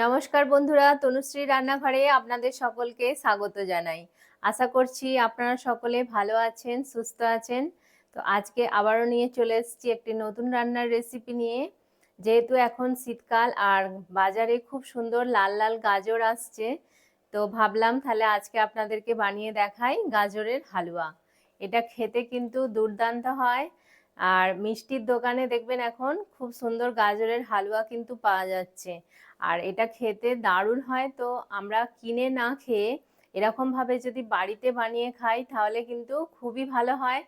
নমস্কার বন্ধুরা, তনুশ্রী রান্নাঘরে আপনাদের সকলকে স্বাগত জানাই। আশা করছি আপনারা সকলে ভালো আছেন, সুস্থ আছেন। তো আজকে আবারও নিয়ে চলে এসেছি একটি নতুন রান্নার রেসিপি নিয়ে। যেহেতু এখন শীতকাল আর বাজারে খুব সুন্দর লাল লাল গাজর আসছে, তো ভাবলাম তাহলে আজকে আপনাদেরকে বানিয়ে দেখাই গাজরের হালুয়া। এটা খেতে কিন্তু দুর্দান্ত হয়। আর মিষ্টির দোকানে দেখবেন এখন খুব সুন্দর গাজরের হালুয়া কিন্তু পাওয়া যাচ্ছে। আর এটা খেতে দারুণ হয়। তো আমরা কিনে না খেয়ে এরকমভাবে যদি বাড়িতে বানিয়ে খাই তাহলে কিন্তু খুবই ভালো হয়।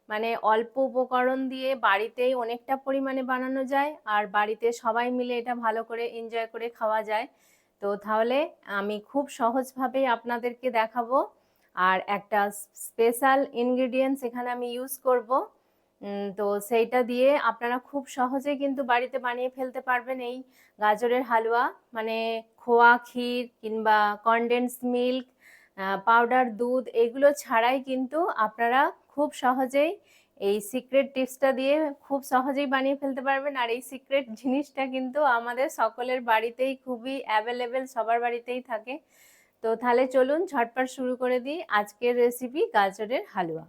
মানে অল্প উপকরণ দিয়ে বাড়িতেই অনেকটা পরিমাণে বানানো যায় আর বাড়িতে সবাই মিলে এটা ভালো করে এনজয় করে খাওয়া যায়। তো তাহলে আমি খুব সহজভাবেই আপনাদেরকে দেখাবো। আর একটা স্পেশাল ইনগ্রিডিয়েন্টস এখানে আমি ইউজ করব। তো সেইটা দিয়ে আপনারা খুব সহজে কিন্তু বাড়িতে বানিয়ে ফেলতে পারবেন এই গাজরের হালুয়া। মানে খোয়া ক্ষীর কিংবা কনডেন্স মিল্ক, পাউডার দুধ এগুলো ছাড়াই কিন্তু আপনারা খুব সহজেই এই সিক্রেট টিপসটা দিয়ে খুব সহজেই বানিয়ে ফেলতে পারবেন। আর এই সিক্রেট জিনিসটা কিন্তু আমাদের সকলের বাড়িতেই খুবই অ্যাভেলেবেল, সবার বাড়িতেই থাকে। তো তাহলে চলুন ঝটপট শুরু করে দিই আজকের রেসিপি গাজরের হালুয়া।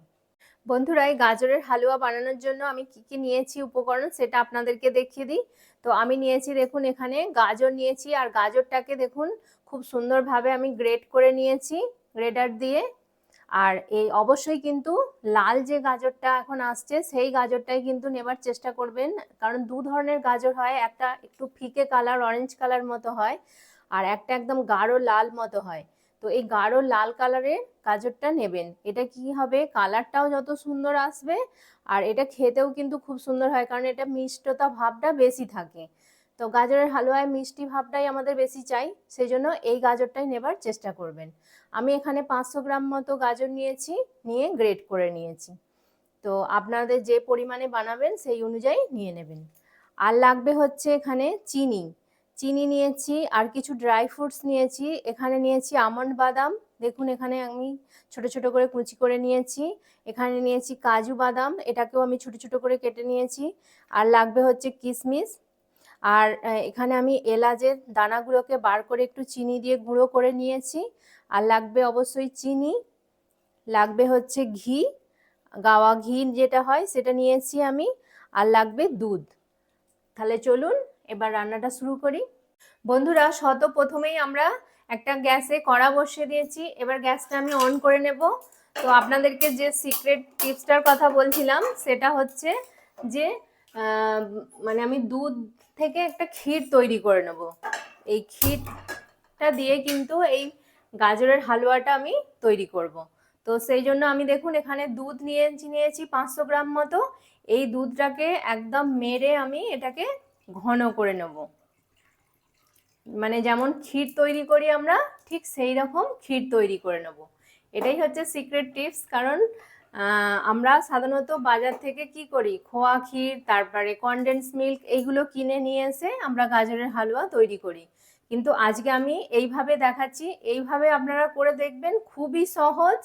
বন্ধুরা, এই গাজরের হালুয়া বানানোর জন্য আমি কি কি নিয়েছি উপকরণ সেটা আপনাদেরকে দেখিয়ে দিই। তো আমি নিয়েছি, দেখুন এখানে গাজর নিয়েছি আর গাজরটাকে দেখুন খুব সুন্দরভাবে আমি গ্রেট করে নিয়েছি গ্রেটার দিয়ে। আর এই অবশ্যই কিন্তু লাল যে গাজরটা এখন আসছে সেই গাজরটাই কিন্তু নেবার চেষ্টা করবেন, কারণ দু ধরনের গাজর হয়, একটা একটু ফিকে কালার অরেঞ্জ কালার মতো হয় আর একটা একদম গাঢ় লাল মতো হয়। তো এই গাঢ় লাল কালারের গাজরটা নেবেন। এটা কি হবে, কালারটাও যত সুন্দর আসবে আর এটা খেতেও কিন্তু খুব সুন্দর হয়, কারণ এটা মিষ্টতা ভাবটা বেশি থাকে। তো গাজরের হালুয়ায় মিষ্টি ভাবটাই আমাদের বেশি চাই, সেই জন্য এই গাজরটাই নেবার চেষ্টা করবেন। আমি এখানে 500 গ্রাম মতো গাজর নিয়েছি, নিয়ে গ্রেট করে নিয়েছি। তো আপনাদের যে পরিমাণে বানাবেন সেই অনুযায়ী নিয়ে নেবেন। আর লাগবে হচ্ছে এখানে চিনি, চিনি নিয়েছি আর কিছু ড্রাই ফ্রুটস নিয়েছি। এখানে নিয়েছি আমন্ড বাদাম, দেখুন এখানে আমি ছোট ছোট করে কুচি করে নিয়েছি। এখানে নিয়েছি কাজু বাদাম, এটাকেও আমি ছোট ছোট করে কেটে নিয়েছি। আর লাগবে হচ্ছে কিশমিশ। আর এখানে আমি এলাচের দানাগুলোকে বার করে একটু চিনি দিয়ে গুঁড়ো করে নিয়েছি। আর লাগবে অবশ্যই চিনি, লাগবে হচ্ছে ঘি, গাওয়া ঘি যেটা হয় সেটা নিয়েছি আমি, আর লাগবে দুধ। তাহলে চলুন এবার রান্নাটা শুরু করি। বন্ধুরা, প্রথমেই আমরা একটা গ্যাসে কড়া বসিয়ে দিয়েছি, এবার গ্যাসটা আমি অন করে নেব। তো আপনাদেরকে যে সিক্রেট টিপসটার কথা বলছিলাম সেটা হচ্ছে যে মানে আমি দুধ থেকে একটা ক্ষীর তৈরি করে নেব। এই ক্ষীরটা দিয়ে কিন্তু এই গাজরের হালুয়াটা আমি তৈরি করব। তো সেই জন্য আমি দেখুন এখানে দুধ নিয়েছি 500 গ্রাম মতো। এই দুধটাকে একদম মেরে আমি এটাকে ঘন করে নেব। মানে যেমন ক্ষীর তৈরি করি আমরা, ঠিক সেই রকম ক্ষীর তৈরি করে নেব। এটাই হচ্ছে সিক্রেট টিপস। কারণ আমরা সাধারণত বাজার থেকে কি করি, খোয়া ক্ষীর, তারপরে কনডেন্স মিল্ক এইগুলো কিনে নিয়ে এসে আমরা গাজরের হালুয়া তৈরি করি। কিন্তু আজকে আমি এইভাবে দেখাচ্ছি, এইভাবে আপনারা করে দেখবেন, খুবই সহজ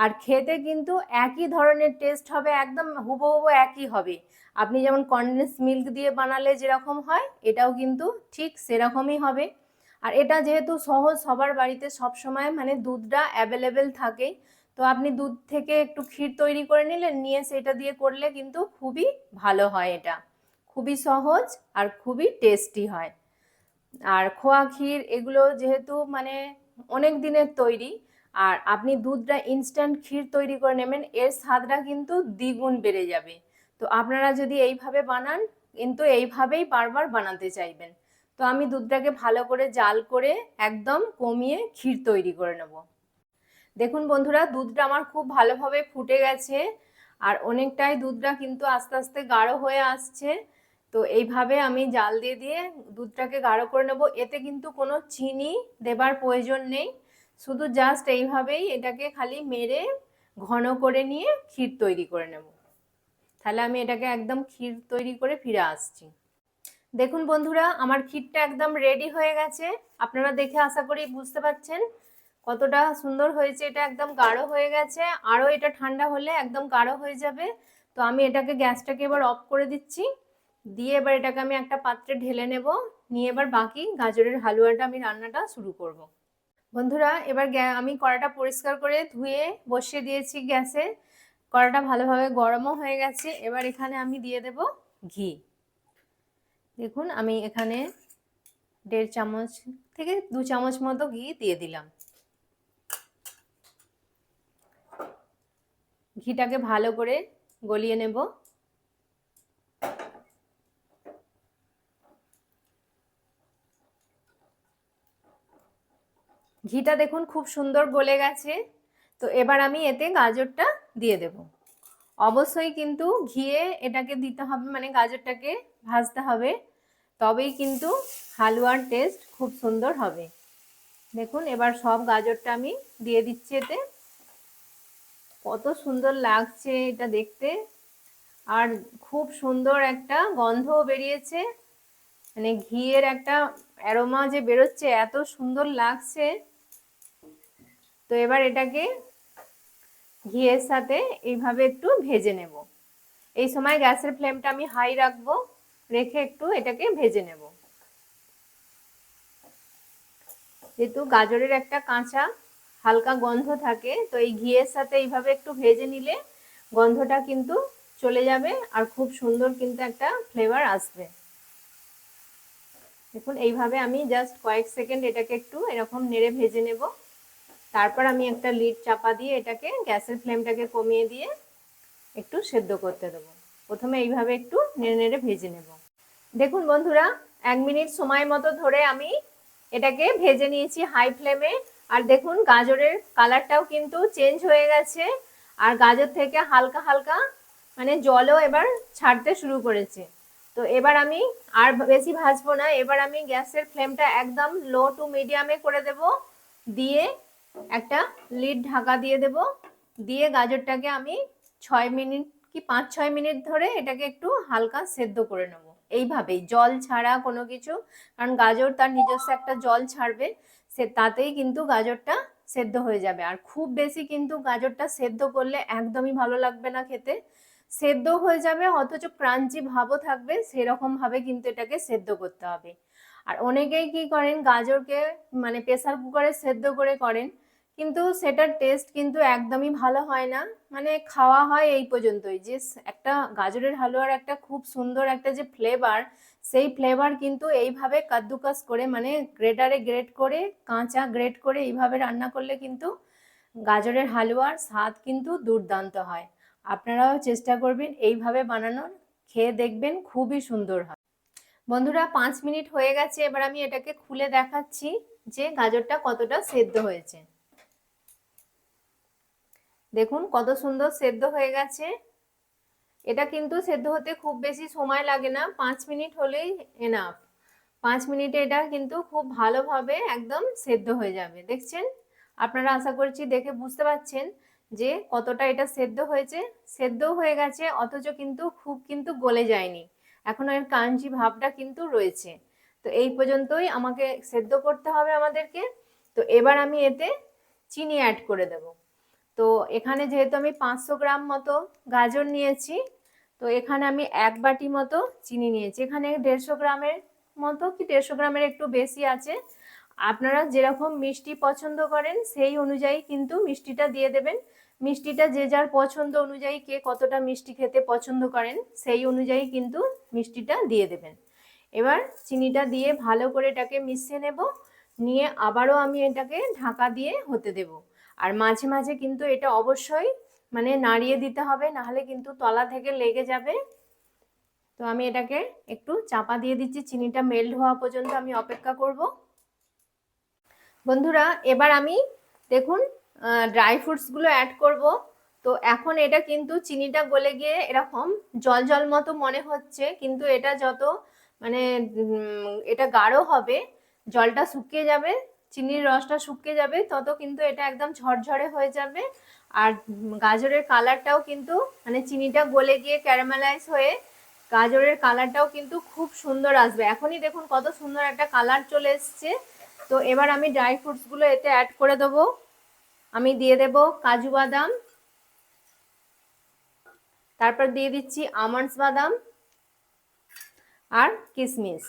আর খেতে কিন্তু একই ধরনের টেস্ট হবে, একদম হুবহু একই হবে। আপনি যেমন কনডেন্স মিল্ক দিয়ে বানালে যেরকম হয় এটাও কিন্তু ঠিক সেরকমই হবে। আর এটা যেহেতু সহজ, সবার বাড়িতে সব সময় মানে দুধটা অ্যাভেলেবেল থাকে, তো আপনি দুধ থেকে একটু ক্ষীর তৈরি করে নিলেন, নিয়ে সেটা দিয়ে করলে কিন্তু খুবই ভালো হয়। এটা খুবই সহজ আর খুবই টেস্টি হয়। আর খোয়া ক্ষীর এগুলো যেহেতু মানে অনেক দিনের তৈরি, আর আপনি দুধটা ইনস্ট্যান্ট ক্ষীর তৈরি করে নেবেন, এর স্বাদটা কিন্তু দ্বিগুণ বেড়ে যাবে। তো আপনারা যদি এইভাবে বানান কিন্তু এইভাবেই বারবার বানাতে চাইবেন। তো আমি দুধটাকে ভালো করে জাল করে একদম কমিয়ে ক্ষীর তৈরি করে নেব। দেখুন বন্ধুরা, দুধটা আমার খুব ভালোভাবে ফুটে গেছে আর অনেকটাই দুধটা কিন্তু আস্তে আস্তে গাঢ় হয়ে আসছে। তো এইভাবে আমি জাল দিয়ে দিয়ে দুধটাকে গাঢ় করে নেব। এতে কিন্তু কোনো চিনি দেবার প্রয়োজন নেই, শুধু জাস্ট এইভাবেই এটাকে খালি মেরে ঘন করে নিয়ে ক্ষীর তৈরি করে নেব। তাহলে আমি এটাকে একদম ক্ষীর তৈরি করে ফিরে আসছি। দেখুন বন্ধুরা, আমার ক্ষীরটা একদম রেডি হয়ে গেছে। আপনারা দেখে আশা করি বুঝতে পারছেন কতটা সুন্দর হয়েছে। এটা একদম গাঢ় হয়ে গেছে, আরও এটা ঠান্ডা হলে একদম গাঢ় হয়ে যাবে। তো আমি এটাকে গ্যাসটাকে এবার অফ করে দিচ্ছি, দিয়ে এবার এটাকে আমি একটা পাত্রে ঢেলে নেব, নিয়ে এবার বাকি গাজরের হালুয়াটা আমি রান্নাটা শুরু করব। বন্ধুরা, এবার আমি কড়াটা পরিষ্কার করে ধুয়ে বসিয়ে দিয়েছি গ্যাসে। কড়াটা ভালোভাবে গরমও হয়ে গেছে। এবার এখানে আমি দিয়ে দেব ঘি। দেখুন আমি এখানে 1.5 চামচ থেকে 2 চামচ মতো ঘি দিয়ে দিলাম। ঘিটাকে ভালো করে গলিয়ে নেব। ঘিটা দেখুন খুব সুন্দর গলে গেছে। তো এবার আমি এতে গাজরটা দিয়ে দেব। অবশ্যই কিন্তু ঘিয়ে এটাকে দিতে হবে, মানে গাজরটাকে ভাজতে হবে, তবেই কিন্তু হালুয়ার টেস্ট খুব সুন্দর হবে। দেখুন এবার সব গাজরটা আমি দিয়ে দিচ্ছি এতে। কত সুন্দর লাগছে এটা দেখতে, আর খুব সুন্দর একটা গন্ধও বেরিয়েছে, মানে ঘিয়ের একটা অ্যারোমা যে বেরোচ্ছে, এত সুন্দর লাগছে। তো এবার এটাকে ঘিয়ের সাথে এইভাবে একটু ভেজে নেব। এই সময় গ্যাসের ফ্লেমটা আমি হাই রাখবো, রেখে একটু এটাকে ভেজে নেব। যেহেতু গাজরের একটা কাঁচা হালকা গন্ধ থাকে, তো এই ঘিয়ের সাথে এইভাবে একটু ভেজে নিলে গন্ধটা কিন্তু চলে যাবে, আর খুব সুন্দর কিন্তু একটা ফ্লেভার আসবে। দেখুন এইভাবে আমি জাস্ট কয়েক সেকেন্ড এটাকে একটু এরকম নেড়ে ভেজে নেব। তারপর আমি একটা লিড চাপা দিয়ে এটাকে গ্যাসের ফ্লেমটাকে কমিয়ে দিয়ে একটু সেদ্ধ করতে দেবো। প্রথমে এইভাবে একটু নেড়ে নেড়ে ভেজে নেব। দেখুন বন্ধুরা, 1 মিনিট সময় মতো ধরে আমি এটাকে ভেজে নিয়েছি হাই ফ্লেমে। আর দেখুন গাজরের কালারটাও কিন্তু চেঞ্জ হয়ে গেছে, আর গাজর থেকে হালকা হালকা মানে জলও এবার ছাড়তে শুরু করেছে। তো এবার আমি আর বেশি ভাজবো না, এবার আমি গ্যাসের ফ্লেমটা একদম লো টু মিডিয়ামে করে দেব, দিয়ে একটা লিড ঢাকা দিয়ে দেব, দিয়ে গাজরটাকে আমি 6 মিনিট কি 5-6 মিনিট ধরে এটাকে একটু হালকা সেদ্ধ করে নেব। এইভাবেই জল ছাড়া কোনো কিছু, কারণ গাজর তার নিজস্ব একটা জল ছাড়বে, সে তাতেই কিন্তু গাজরটা সেদ্ধ হয়ে যাবে। আর খুব বেশি কিন্তু গাজরটা সেদ্ধ করলে একদমই ভালো লাগবে না খেতে। সেদ্ধ হয়ে যাবে অথচ ক্রাঞ্চি ভাবও থাকবে, সেরকম ভাবে কিন্তু এটাকে সেদ্ধ করতে হবে। আর অনেকেই কি করেন, গাজরকে মানে প্রেসার কুকারে সেদ্ধ করে করেন, কিন্তু সেটার টেস্ট কিন্তু একদমই ভালো হয় না। মানে খাওয়া হয় এই পর্যন্তই, যে একটা গাজরের হালুয়ার একটা খুব সুন্দর একটা যে ফ্লেভার, সেই ফ্লেভার কিন্তু এইভাবে কাদ্দুকাস করে, মানে গ্রেটারে গ্রেট করে, কাঁচা গ্রেট করে এইভাবে রান্না করলে কিন্তু গাজরের হালুয়ার স্বাদ কিন্তু দুর্দান্ত হয়। আপনারাও চেষ্টা করবেন এইভাবে বানানোর, খেয়ে দেখবেন খুবই সুন্দর হয়। বন্ধুরা 5 মিনিট হয়ে গেছে, এবার আমি এটাকে খুলে দেখাচ্ছি যে গাজরটা কতটা সেদ্ধ হয়েছে। দেখুন কত সুন্দর সেদ্ধ হয়ে গেছে। এটা কিন্তু সেদ্ধ হতে খুব বেশি সময় লাগে না, 5 মিনিট হলেই এনাফ। 5 মিনিটে এটা কিন্তু খুব ভালোভাবে একদম সেদ্ধ হয়ে যাবে। দেখছেন, আপনারা আশা করছি দেখে বুঝতে পারছেন যে কতটা এটা সেদ্ধ হয়েছে। সেদ্ধ হয়ে গেছে অথচ কিন্তু খুব কিন্তু গলে যায়নি, এখনো এর কাঞ্চি ভাবটা কিন্তু রয়েছে। তো এই পর্যন্তই আমাকে সেদ্ধ করতে হবে আমাদেরকে। তো এবার আমি এতে চিনি অ্যাড করে দেব। তো এখানে যেহেতু আমি 500 গ্রাম মতো গাজর নিয়েছি, তো এখানে আমি 1 বাটি মতো চিনি নিয়েছি। এখানে 150 গ্রামের মতো কি 150 গ্রামের একটু বেশি আছে। আপনারা যেরকম মিষ্টি পছন্দ করেন সেই অনুযায়ী কিন্তু মিষ্টিটা দিয়ে দেবেন। মিষ্টিটা যে যার পছন্দ অনুযায়ী, কে কতটা মিষ্টি খেতে পছন্দ করেন সেই অনুযায়ী কিন্তু মিষ্টিটা দিয়ে দেবেন। এবার চিনিটা দিয়ে ভালো করে এটাকে মিশিয়ে নেব, নিয়ে আবারও আমি এটাকে ঢাকা দিয়ে হতে দেব। আর মাঝে মাঝে কিন্তু এটা অবশ্যই মানে নাড়িয়ে দিতে হবে, নাহলে কিন্তু তলা থেকে লেগে যাবে। তো আমি এটাকে একটু চাপা দিয়ে দিচ্ছি, চিনিটা মেল্ট হওয়া পর্যন্ত আমি অপেক্ষা করব। বন্ধুরা এবার আমি দেখুন ড্রাই ফ্রুটসগুলো অ্যাড করব। তো এখন এটা কিন্তু চিনিটা গলে গিয়ে এরকম জল জল মতো মনে হচ্ছে, কিন্তু এটা যত মানে এটা গাঢ় হবে, জলটা শুকিয়ে যাবে, চিনির রসটা শুকিয়ে যাবে, তত কিন্তু এটা একদম ঝরঝরে হয়ে যাবে। আর গাজরের কালারটাও কিন্তু মানে চিনিটা গলে গিয়ে ক্যারামেলাইজ হয়ে গাজরের কালারটাও কিন্তু খুব সুন্দর আসবে। এখনই দেখুন কত সুন্দর একটা কালার চলে এসছে। তো এবার আমি ড্রাই ফ্রুটসগুলো এতে অ্যাড করে দেবো। আমি দিয়ে দেব কাজু বাদাম, তারপর দিয়ে দিচ্ছি আমন্ডস বাদাম আর কিশমিশ।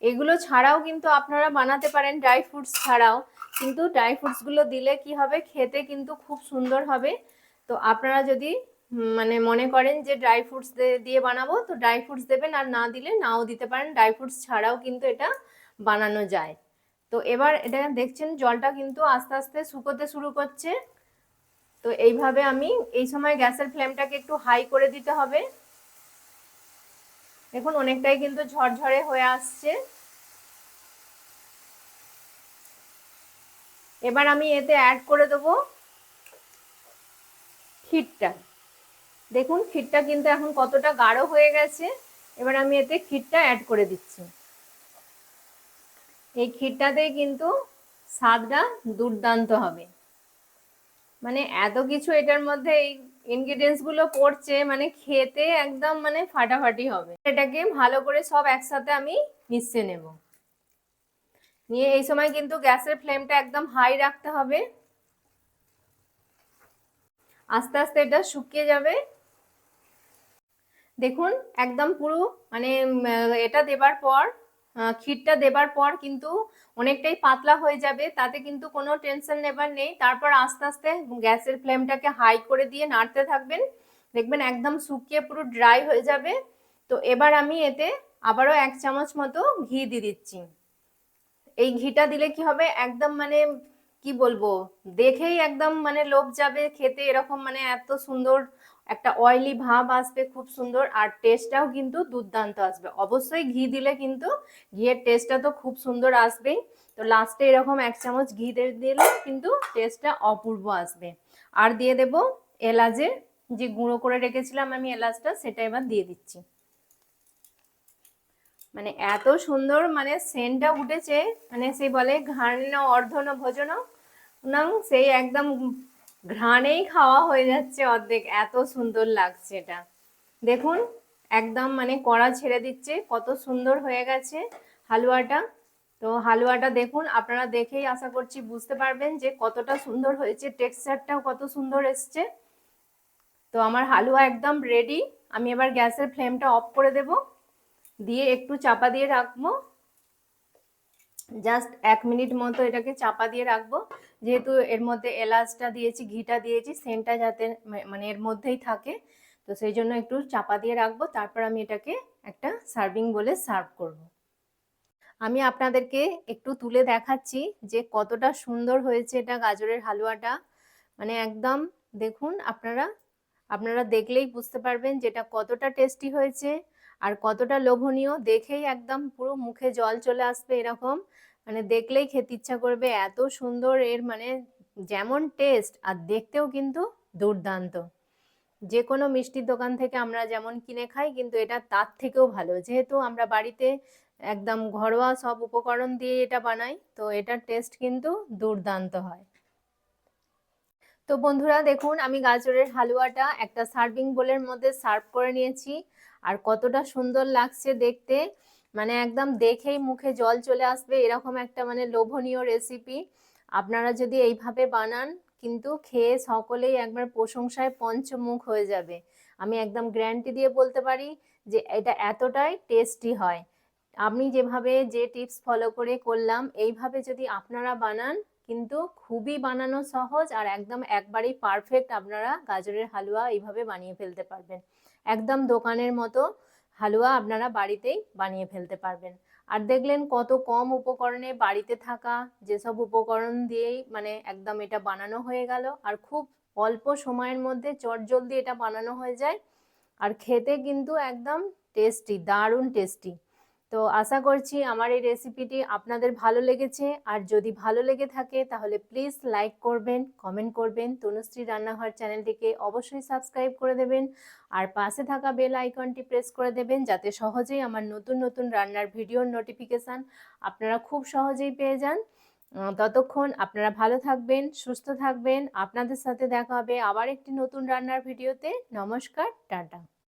এগুলো ছাড়াও কিন্তু আপনারা বানাতে পারেন ড্রাই ফ্রুটস ছাড়াও, কিন্তু ড্রাই ফ্রুটসগুলো দিলে কি হবে, খেতে কিন্তু খুব সুন্দর হবে। তো আপনারা যদি মানে মনে করেন যে ড্রাই ফ্রুটস দিয়ে বানাবো, তো ড্রাই ফ্রুটস দেবেন, আর না দিলে নাও দিতে পারেন, ড্রাই ফ্রুটস ছাড়াও কিন্তু এটা বানানো যায়। তো এবার এটা দেখছেন জলটা কিন্তু আস্তে আস্তে শুকোতে শুরু করছে। তো এইভাবে আমি এই সময় গ্যাসের ফ্লেমটাকে একটু হাই করে দিতে হবে। দেখুন অনেকটাই কিন্তু ঝরঝরে হয়ে আসছে। এবার আমি এতে অ্যাড করে দেবো ক্ষীরটা। দেখুন ক্ষীরটা কিন্তু এখন কতটা গাঢ় হয়ে গেছে। এবার আমি এতে ক্ষীরটা অ্যাড করে দিচ্ছি। এই ক্ষীরটাতেই কিন্তু স্বাদটা দুর্দান্ত হবে। মানে এত কিছু এটার মধ্যে এই ইনগ্রিডিয়েন্টস গুলো পড়ছে, মানে খেতে একদম মানে ফাটাফাটি হবে। এটাকে ভালো করে সব একসাথে আমি মিশিয়ে নেব। নিয়ে এই সময় কিন্তু গ্যাসের ফ্লেমটা একদম হাই রাখতে হবে। আস্তে আস্তে এটা শুকিয়ে যাবে। দেখুন একদম পুরো মানে এটা দেবার পর ক্ষীরটা দেবার পর কিন্তু অনেকটাই পাতলা হয়ে যাবে, তাতে কিন্তু কোনো টেনশন নেবার নেই। তারপর আস্তে আস্তে গ্যাসের ফ্লেমটাকে হাই করে দিয়ে নাড়তে থাকবেন, দেখবেন একদম শুকিয়ে পুরো ড্রাই হয়ে যাবে। তো এবার আমি এতে আবারও 1 চামচ মতো ঘি দিয়ে দিচ্ছি। এই ঘিটা দিলে কি হবে, একদম মানে কি বলবো, দেখেই একদম মানে লোভ যাবে খেতে, এরকম মানে এত সুন্দর একটা অয়েলি ভাব আসবে, খুব সুন্দর। আর টেস্টটাও কিন্তু দুর্দান্ত আসবে। অবশ্যই ঘি দিলে কিন্তু ঘিয়ের টেস্টটা তো খুব সুন্দর আসবেই। তো লাস্টে এরকম 1 চামচ ঘি দিলে কিন্তু টেস্টটা অপূর্ব আসবে। আর দিয়ে দেব এলাচের যে গুঁড়ো করে রেখেছিলাম আমি এলাচটা, সেটা এবার দিয়ে দিচ্ছি। মানে এত সুন্দর মানে সেন্টটা উঠেছে, মানে সেই বলে ঘ্রাণ অর্ধন ভোজন নাং, সেই একদম ঘ্রাণেই খাওয়া হয়ে যাচ্ছে অর্ধেক, এত সুন্দর লাগছে এটা। দেখুন একদম মানে কড়া ছেড়ে দিচ্ছে, কত সুন্দর হয়ে গেছে হালুয়াটা। তো হালুয়াটা দেখুন, আপনারা দেখেই আশা করছি বুঝতে পারবেন যে কতটা সুন্দর হয়েছে, টেক্সচারটাও কত সুন্দর এসছে। তো আমার হালুয়া একদম রেডি। আমি এবার গ্যাসের ফ্লেমটা অফ করে দেব, দিয়ে একটু চাপা দিয়ে রাখবো। জাস্ট 1 মিনিট মতো এটাকে চাপা দিয়ে রাখবো, যেহেতু এর মধ্যে এলাচটা দিয়েছি, ঘিটা দিয়েছি, সেন্টটা যাতে মানে এর মধ্যেই থাকে। তো সেই জন্য একটু চাপা দিয়ে রাখবো। তারপর আমি এটাকে একটা সার্ভিং বলে সার্ভ করব। আমি আপনাদেরকে একটু তুলে দেখাচ্ছি যে কতটা সুন্দর হয়েছে এটা গাজরের হালুয়াটা। মানে একদম দেখুন, আপনারা আপনারা দেখলেই বুঝতে পারবেন যে এটা কতটা টেস্টি হয়েছে আর কতটা লোভনীয়। দেখেই একদম পুরো মুখে জল চলে আসবে এরকম, মানে দেখলেই খেতে ইচ্ছা করবে, এত সুন্দর এর মানে যেমন টেস্ট আর দেখতেও কিন্তু দুর্দান্ত। যে কোনো মিষ্টির দোকান থেকে আমরা যেমন কিনে খাই, কিন্তু এটা তার থেকেও ভালো, যেহেতু আমরা বাড়িতে একদম ঘরোয়া সব উপকরণ দিয়ে এটা বানাই, তো এটার টেস্ট কিন্তু দুর্দান্ত হয়। তো বন্ধুরা দেখুন, আমি গাজরের হালুয়াটা একটা সার্ভিং বোলের মধ্যে সার্ভ করে নিয়েছি। আর কতটা সুন্দর লাগছে দেখতে, মানে একদম দেখেই মুখে জল চলে আসবে এরকম একটা মানে লোভনীয় রেসিপি। আপনারা যদি এইভাবে বানান, কিন্তু খেয়ে সকলেই একবার প্রশংসায় পঞ্চমুখ হয়ে যাবে। আমি একদম গ্যারান্টি দিয়ে বলতে পারি যে এটা এতটাই টেস্টি হয়। আমি যেভাবে যে টিপস ফলো করে করলাম, এইভাবে যদি আপনারা বানান, কিন্তু খুবই বানানো সহজ আর একদম একবারেই পারফেক্ট, আপনারা গাজরের হালুয়া এইভাবে বানিয়ে ফেলতে পারবেন। একদম দোকানের মতো হালুয়া আপনারা বাড়িতেই বানিয়ে ফেলতে পারবেন। আর দেখলেন কত কম উপকরণে বাড়িতে থাকা যেসব উপকরণ দিয়েই মানে একদম এটা বানানো হয়ে গেল, আর খুব অল্প সময়ের মধ্যে চটজলদি এটা বানানো হয়ে যায়। আর খেতে কিন্তু একদম টেস্টি, দারুণ টেস্টি। তো আশা করছি আমার এই রেসিপিটি আপনাদের ভালো লেগেছে। আর যদি ভালো লেগে থাকে তাহলে প্লিজ লাইক করবেন, কমেন্ট করবেন। তনুশ্রী রান্নাঘর চ্যানেলটিকে অবশ্যই সাবস্ক্রাইব করে দেবেন। আর পাশে থাকা বেল আইকনটি প্রেস করে দেবেন যাতে সহজেই আমার নতুন নতুন রান্নার ভিডিওর নোটিফিকেশান আপনারা খুব সহজেই পেয়ে যান। ততক্ষণ আপনারা ভালো থাকবেন, সুস্থ থাকবেন। আপনাদের সাথে দেখা হবে আবার একটি নতুন রান্নার ভিডিওতে। নমস্কার, টাটা।